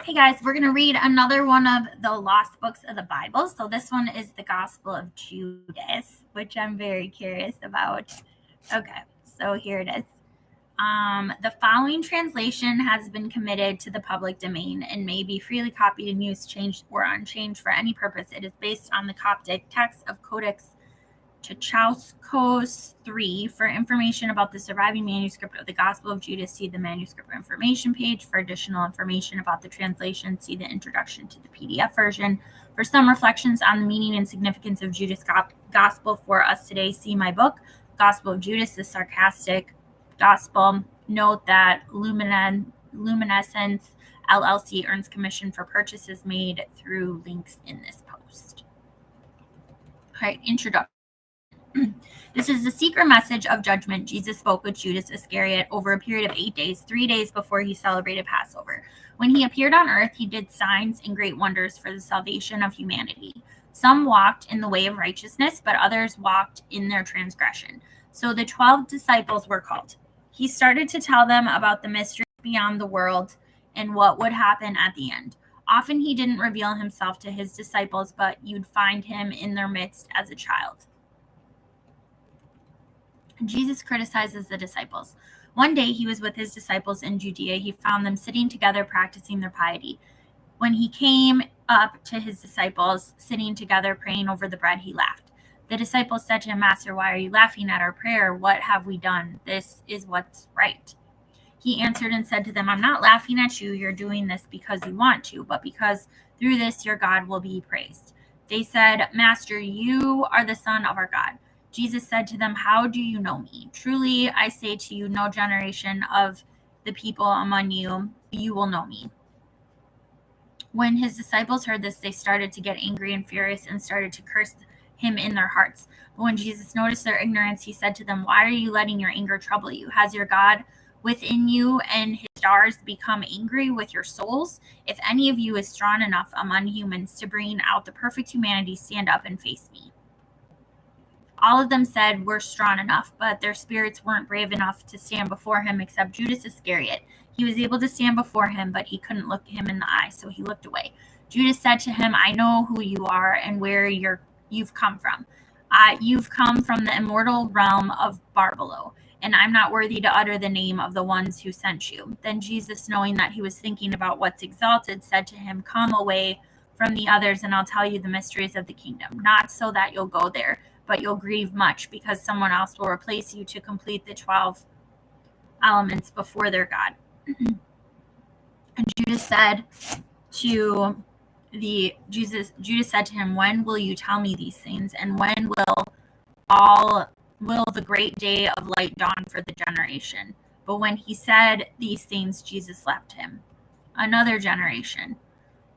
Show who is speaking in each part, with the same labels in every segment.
Speaker 1: Okay, guys, we're going to read another one of the lost books of the Bible. So this one is the Gospel of Judas, which I'm very curious about. Okay, so here it is. The following translation has been committed to the public domain and may be freely copied and used, changed, or unchanged for any purpose. It is based on the Coptic text of Codex Chachauskos III. For information about the surviving manuscript of the Gospel of Judas, see the manuscript information page. For additional information about the translation, see the introduction to the PDF version. For some reflections on the meaning and significance of Judas' Gospel for us today, see my book, Gospel of Judas, the Sarcastic Gospel. Note that Luminescence LLC earns commission for purchases made through links in this post. All right, introduction. This is the secret message of judgment Jesus spoke with Judas Iscariot over a period of 8 days, 3 days before he celebrated Passover. When he appeared on earth, he did signs and great wonders for the salvation of humanity. Some walked in the way of righteousness, but others walked in their transgression. So the 12 disciples were called. He started to tell them about the mystery beyond the world and what would happen at the end. Often he didn't reveal himself to his disciples, but you'd find him in their midst as a child. Jesus criticizes the disciples. One day he was with his disciples in Judea. He found them sitting together, practicing their piety. When he came up to his disciples, sitting together, praying over the bread, he laughed. The disciples said to him, Master, why are you laughing at our prayer? What have we done? This is what's right. He answered and said to them, I'm not laughing at you. You're doing this because you want to, but because through this your God will be praised. They said, Master, you are the Son of our God. Jesus said to them, how do you know me? Truly, I say to you, no generation of the people among you will know me. When his disciples heard this, they started to get angry and furious and started to curse him in their hearts. But when Jesus noticed their ignorance, he said to them, why are you letting your anger trouble you? Has your God within you and his stars become angry with your souls? If any of you is strong enough among humans to bring out the perfect humanity, stand up and face me. All of them said, we're strong enough, but their spirits weren't brave enough to stand before him except Judas Iscariot. He was able to stand before him, but he couldn't look him in the eye, so he looked away. Judas said to him, I know who you are and where you've come from. You've come from the immortal realm of Barbelo, and I'm not worthy to utter the name of the ones who sent you. Then Jesus, knowing that he was thinking about what's exalted, said to him, come away from the others, and I'll tell you the mysteries of the kingdom. Not so that you'll go there, but you'll grieve much because someone else will replace you to complete the 12 elements before their God. And Judas said to him, when will you tell me these things? And when will the great day of light dawn for the generation? But when he said these things, Jesus left him. Another generation.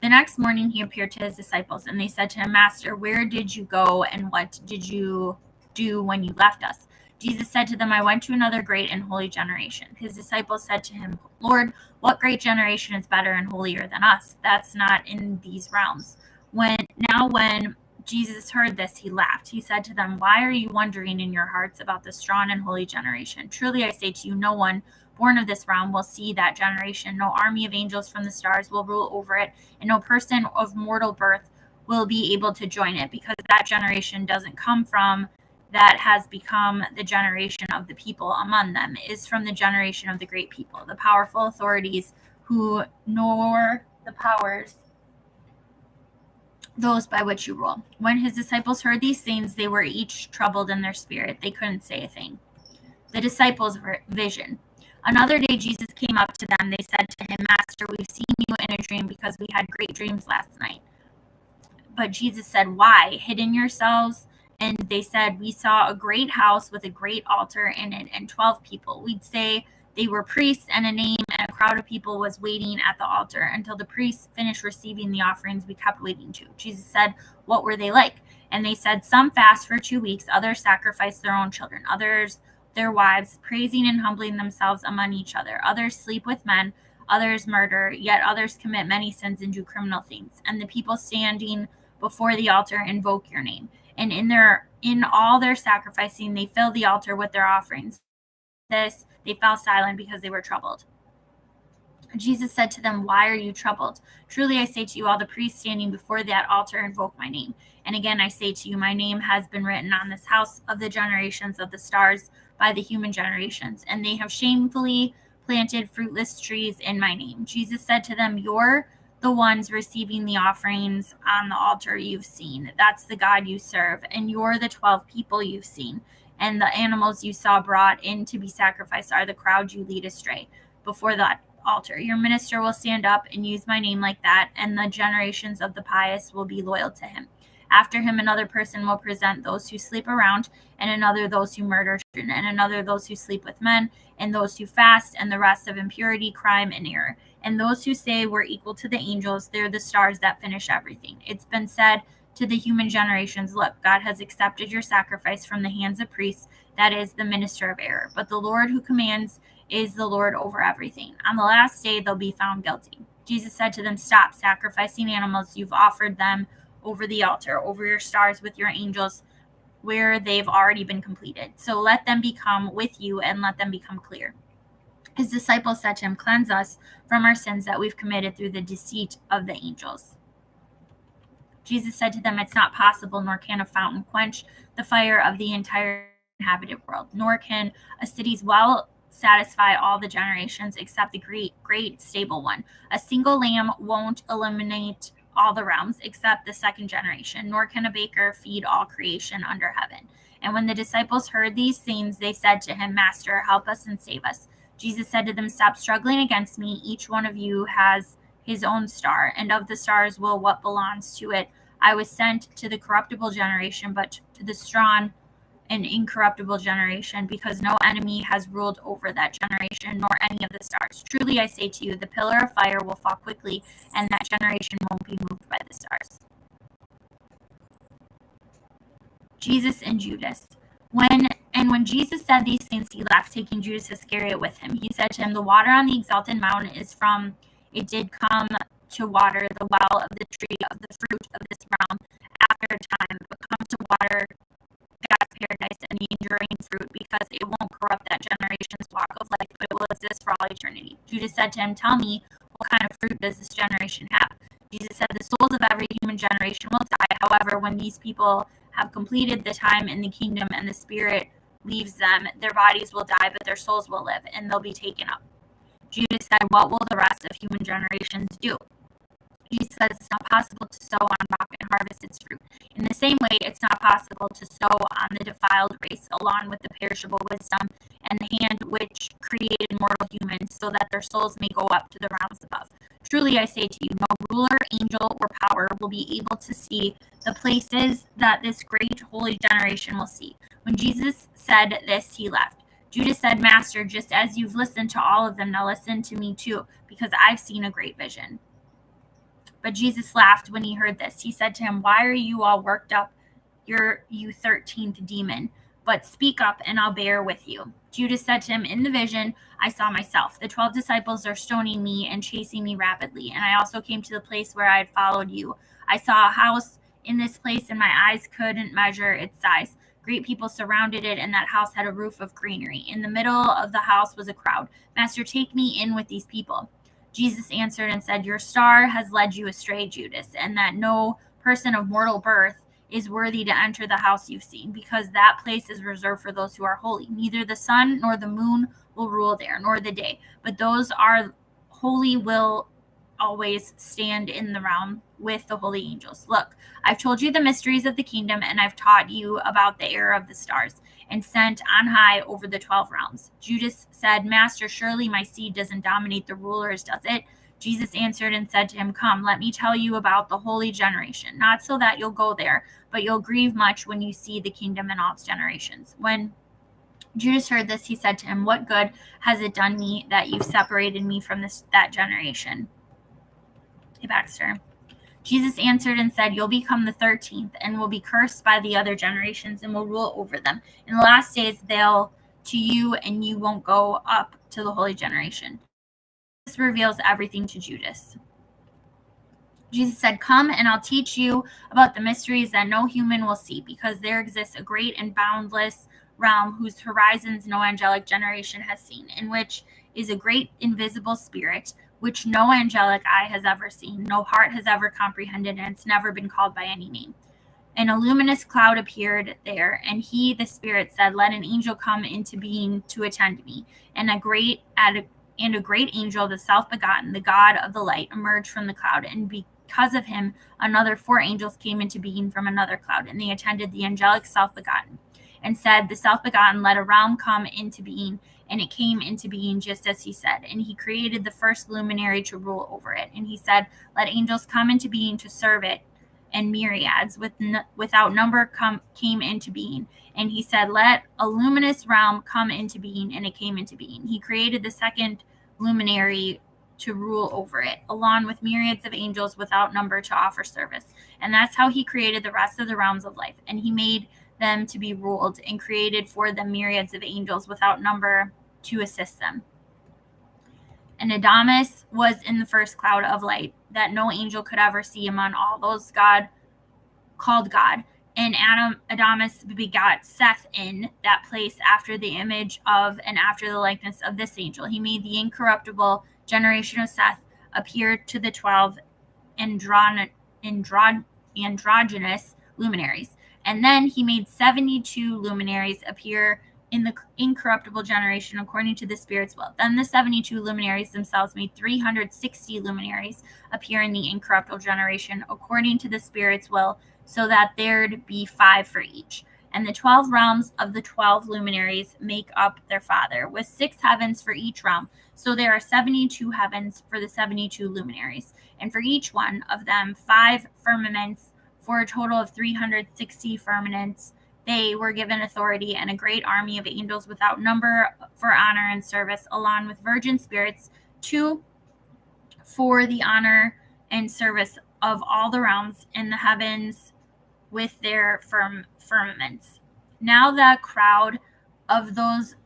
Speaker 1: The next morning he appeared to his disciples, and they said to him, Master, where did you go, and what did you do when you left us? Jesus said to them, I went to another great and holy generation. His disciples said to him, Lord, what great generation is better and holier than us? That's not in these realms. When Jesus heard this, he laughed. He said to them, why are you wondering in your hearts about the strong and holy generation? Truly I say to you, no one born of this realm will see that generation. No army of angels from the stars will rule over it, and no person of mortal birth will be able to join it, because that generation doesn't come from that has become the generation of the people among them. It is from the generation of the great people, the powerful authorities who nor the powers those by which you rule. When his disciples heard these things, they were each troubled in their spirit. They couldn't say a thing. The disciples' vision. Another day Jesus came up to them. They said to him, Master, we've seen you in a dream because we had great dreams last night. But Jesus said, why? Hidden yourselves? And they said, we saw a great house with a great altar in it and 12 people. We'd say they were priests and a name, and a crowd of people was waiting at the altar. Until the priests finished receiving the offerings, we kept waiting too. Jesus said, what were they like? And they said, some fast for 2 weeks, others sacrifice their own children, others their wives, praising and humbling themselves among each other. Others sleep with men, others murder, yet others commit many sins and do criminal things. And the people standing before the altar invoke your name. And in all their sacrificing, they fill the altar with their offerings. This, they fell silent because they were troubled. Jesus said to them, "Why are you troubled? Truly I say to you, all the priests standing before that altar invoke my name. And again I say to you, my name has been written on this house of the generations of the stars by the human generations, and they have shamefully planted fruitless trees in my name." Jesus said to them, "You're the ones receiving the offerings on the altar you've seen. That's the God you serve. And you're the 12 people you've seen. And the animals you saw brought in to be sacrificed are the crowd you lead astray before that altar. Your minister will stand up and use my name like that, and the generations of the pious will be loyal to him. After him, another person will present those who sleep around, and another those who murder, and another those who sleep with men, and those who fast, and the rest of impurity, crime, and error. And those who say we're equal to the angels, they're the stars that finish everything. It's been said to the human generations, look, God has accepted your sacrifice from the hands of priests, that is, the minister of error. But the Lord who commands is the Lord over everything. On the last day, they'll be found guilty. Jesus said to them, stop sacrificing animals. You've offered them over the altar, over your stars with your angels, where they've already been completed. So let them become with you and let them become clear. His disciples said to him, cleanse us from our sins that we've committed through the deceit of the angels. Jesus said to them, it's not possible, nor can a fountain quench the fire of the entire inhabited world, nor can a city's well satisfy all the generations except the great stable one. A single lamb won't eliminate all the realms except the second generation, nor can a baker feed all creation under heaven. And when the disciples heard these things, they said to him, Master, help us and save us. Jesus said to them, stop struggling against me. Each one of you has his own star, and of the stars will what belongs to it. I was sent to the corruptible generation, but to the strong and incorruptible generation, because no enemy has ruled over that generation, nor any of the stars. Truly I say to you, the pillar of fire will fall quickly, and that generation won't be moved by the stars. Jesus and Judas. When Jesus said these things, he left, taking Judas Iscariot with him. He said to him, the water on the exalted mountain is from it did come to water the well of the tree of the fruit of this realm after a time, but comes to water God's paradise and the enduring fruit, because it won't corrupt that generation's walk of life, but it will exist for all eternity. Judas said to him, tell me, what kind of fruit does this generation have? Jesus said, the souls of every human generation will die. However, when these people have completed the time in the kingdom and the Spirit leaves them, their bodies will die, but their souls will live, and they'll be taken up. Judas said, what will the rest of human generations do? Jesus says it's not possible to sow on rock and harvest its fruit. In the same way, it's not possible to sow on the defiled race along with the perishable wisdom and the hand which created mortal humans, so that their souls may go up to the realms above. Truly I say to you, no ruler, angel, or power will be able to see the places that this great holy generation will see. When Jesus said this, he left. Judas said, Master, just as you've listened to all of them, now listen to me too, because I've seen a great vision. But Jesus laughed when he heard this. He said to him, why are you all worked up, you 13th demon? But speak up, and I'll bear with you. Judas said to him, in the vision, I saw myself. The 12 disciples are stoning me and chasing me rapidly. And I also came to the place where I had followed you. I saw a house in this place, and my eyes couldn't measure its size. Great people surrounded it, and that house had a roof of greenery. In the middle of the house was a crowd. Master, take me in with these people. Jesus answered and said, your star has led you astray, Judas, and that no person of mortal birth is worthy to enter the house you've seen, because that place is reserved for those who are holy. Neither the sun nor the moon will rule there, nor the day, but those are holy will always stand in the realm with the holy angels. Look, I've told you the mysteries of the kingdom, and I've taught you about the error of the stars, and sent on high over the 12 realms. Judas said, Master, surely my seed doesn't dominate the rulers, does it? Jesus answered and said to him, come, let me tell you about the holy generation, not so that you'll go there, but you'll grieve much when you see the kingdom and all its generations. When Judas heard this, he said to him, what good has it done me that you've separated me from that generation? Hey, Baxter. Jesus answered and said, you'll become the 13th and will be cursed by the other generations and will rule over them. In the last days, they'll to you, and you won't go up to the holy generation. This reveals everything to Judas. Jesus said, come and I'll teach you about the mysteries that no human will see, because there exists a great and boundless realm whose horizons no angelic generation has seen, in which is a great invisible spirit, which no angelic eye has ever seen, no heart has ever comprehended, and it's never been called by any name. And a luminous cloud appeared there, and he, the Spirit, said, "Let an angel come into being to attend me." And a great angel, the self-begotten, the God of the light, emerged from the cloud, and because of him, another 4 angels came into being from another cloud, and they attended the angelic self-begotten, and said, "The self-begotten, let a realm come into being." And it came into being just as he said. And he created the first luminary to rule over it. And he said, "Let angels come into being to serve it." And myriads without number came into being. And he said, "Let a luminous realm come into being," and it came into being. He created the second luminary to rule over it, along with myriads of angels without number to offer service. And that's how he created the rest of the realms of life. And he made them to be ruled and created for them myriads of angels without number to assist them. And Adamus was in the first cloud of light that no angel could ever see among all those God called God. And Adamus begot Seth in that place after the image of and after the likeness of this angel. He made the incorruptible generation of Seth appear to the 12 androgynous luminaries. And then he made 72 luminaries appear in the incorruptible generation according to the Spirit's will. Then the 72 luminaries themselves made 360 luminaries appear in the incorruptible generation according to the Spirit's will, so that there'd be 5 for each. And the 12 realms of the 12 luminaries make up their Father, with 6 heavens for each realm. So there are 72 heavens for the 72 luminaries, and for each one of them 5 firmaments, for a total of 360 firmaments. They were given authority and a great army of angels without number for honor and service, along with virgin spirits, for the honor and service of all the realms in the heavens with their firmaments. Now the crowd of those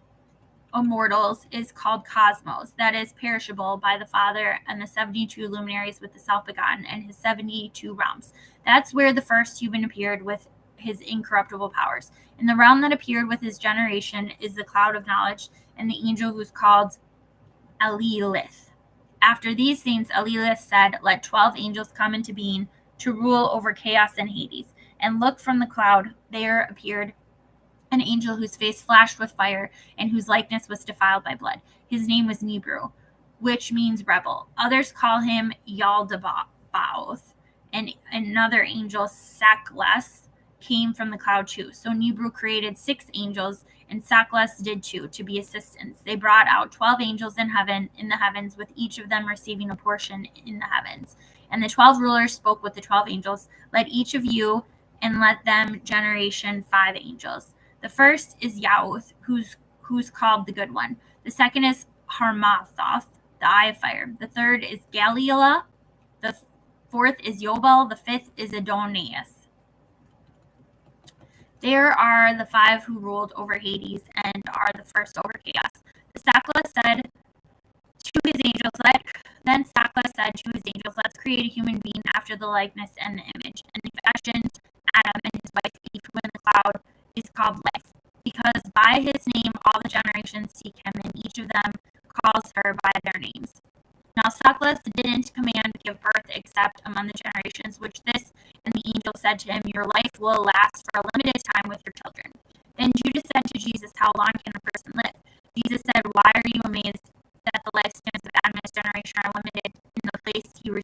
Speaker 1: immortals is called cosmos, that is perishable by the Father, and the 72 luminaries with the self-begotten and his 72 realms. That's where the first human appeared with his incorruptible powers. And the realm that appeared with his generation is the cloud of knowledge, and the angel who's called Elilith. After these things, Elilith said, "Let 12 angels come into being to rule over chaos and Hades." And look, from the cloud there appeared an angel whose face flashed with fire and whose likeness was defiled by blood. His name was Nebru, which means rebel. Others call him Yaldabaoth. And another angel, Saklas, came from the cloud too. So Nebru created 6 angels, and Saklas did too, to be assistants. They brought out 12 angels in the heavens, with each of them receiving a portion in the heavens. And the 12 rulers spoke with the 12 angels, "Let each of you and let them generation 5 angels. The first is Yauth, who's called the Good One. The second is Harmathoth, the Eye of Fire. The third is Galiela. The fourth is Yobal. The fifth is Adonias." There are the 5 who ruled over Hades and are the first over chaos. Sakla said to his angels, "Let's create a human being after the likeness and the image." And they fashioned Adam and his wife Eve, who in the cloud is called Life, because by his name all the generations seek him, and each of them calls her by their names. Now Saklas didn't command to give birth except among the generations which this, and the angel said to him, "Your life will last for a limited time with your children." Then Judas said to Jesus, "How long can a person live?" Jesus said, "Why are you amazed that the lifespans of Adam's generation are limited in the place he's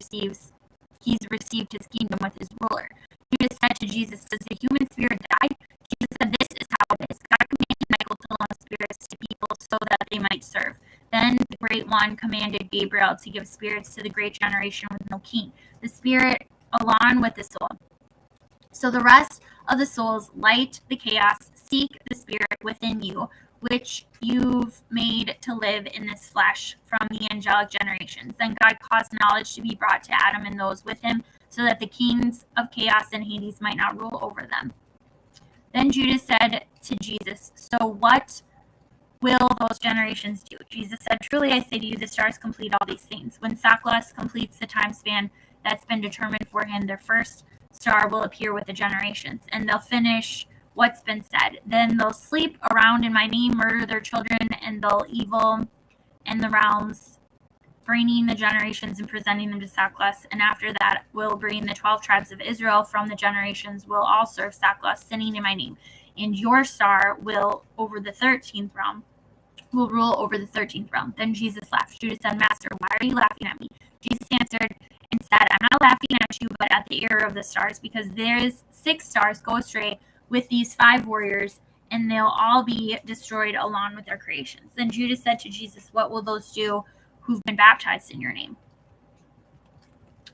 Speaker 1: received his kingdom with his ruler?" Judas said to Jesus, "Does the human spirit die?" Jesus said, "This is how it is. God commanded Michael to loan spirits to people so that they might serve. Then the Great One commanded Gabriel to give spirits to the great generation with no king, the spirit along with the soul. So the rest of the souls light the chaos, seek the spirit within you, which you've made to live in this flesh from the angelic generations." Then God caused knowledge to be brought to Adam and those with him, so that the kings of chaos and Hades might not rule over them. Then Judas said to Jesus, "So what will those generations do?" Jesus said, "Truly I say to you, the stars complete all these things. When Saklas completes the time span that's been determined for him, their first star will appear with the generations, and they'll finish what's been said. Then they'll sleep around in my name, murder their children, and they'll evil in the realms bringing the generations and presenting them to sackcloth. And after that will bring the 12 tribes of Israel from the generations will all serve sackcloth, sinning in my name. And your star will over the 13th realm will rule over the 13th realm. Then Jesus laughed. Judas said, Master, why are you laughing at me? Jesus answered and said, I'm not laughing at you, but at the error of the stars, because there's 6 stars go astray with these 5 warriors, and they'll all be destroyed along with their creations. Then Judas said to Jesus, what will those do who've been baptized in your name?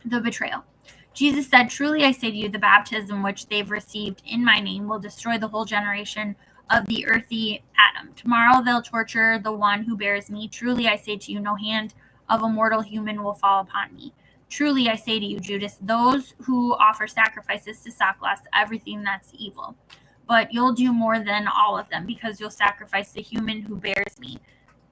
Speaker 1: The betrayal. Jesus said, truly I say to you, the baptism which they've received in my name will destroy the whole generation of the earthy Adam. Tomorrow they'll torture the one who bears me. Truly I say to you, no hand of a mortal human will fall upon me. Truly I say to you, Judas, those who offer sacrifices to sackcloth, everything that's evil. But you'll do more than all of them, because you'll sacrifice the human who bears me.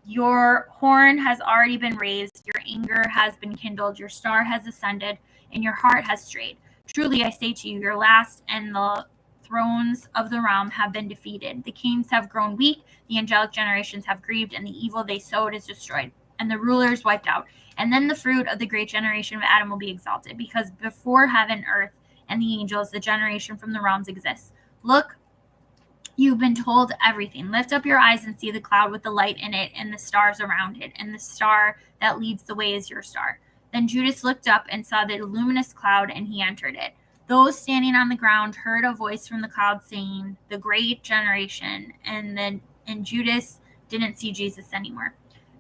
Speaker 1: Your horn has already been raised, your anger has been kindled, your star has ascended, and your heart has strayed. Truly I say to you, your last and the thrones of the realm have been defeated. The kings have grown weak, the angelic generations have grieved, and the evil they sowed is destroyed, and the rulers wiped out. And then the fruit of the great generation of Adam will be exalted, because before heaven, earth, and the angels, the generation from the realms exists. Look, you've been told everything. Lift up your eyes and see the cloud with the light in it and the stars around it, and the star that leads the way is your star. Then Judas looked up and saw the luminous cloud, and he entered it. Those standing on the ground heard a voice from the cloud saying, the great generation, and Judas didn't see Jesus anymore.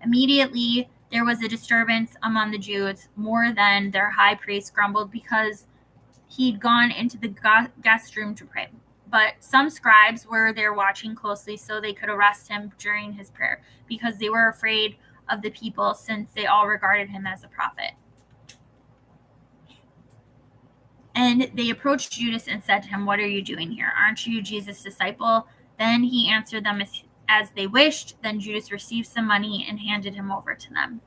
Speaker 1: Immediately there was a disturbance among the Jews, more than their high priest grumbled because he'd gone into the guest room to pray. But some scribes were there watching closely so they could arrest him during his prayer, because they were afraid of the people, since they all regarded him as a prophet. And they approached Judas and said to him, what are you doing here? Aren't you Jesus' disciple? Then he answered them as they wished. Then Judas received some money and handed him over to them.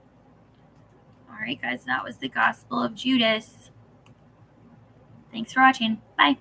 Speaker 1: All right, guys, that was the Gospel of Judas. Thanks for watching. Bye.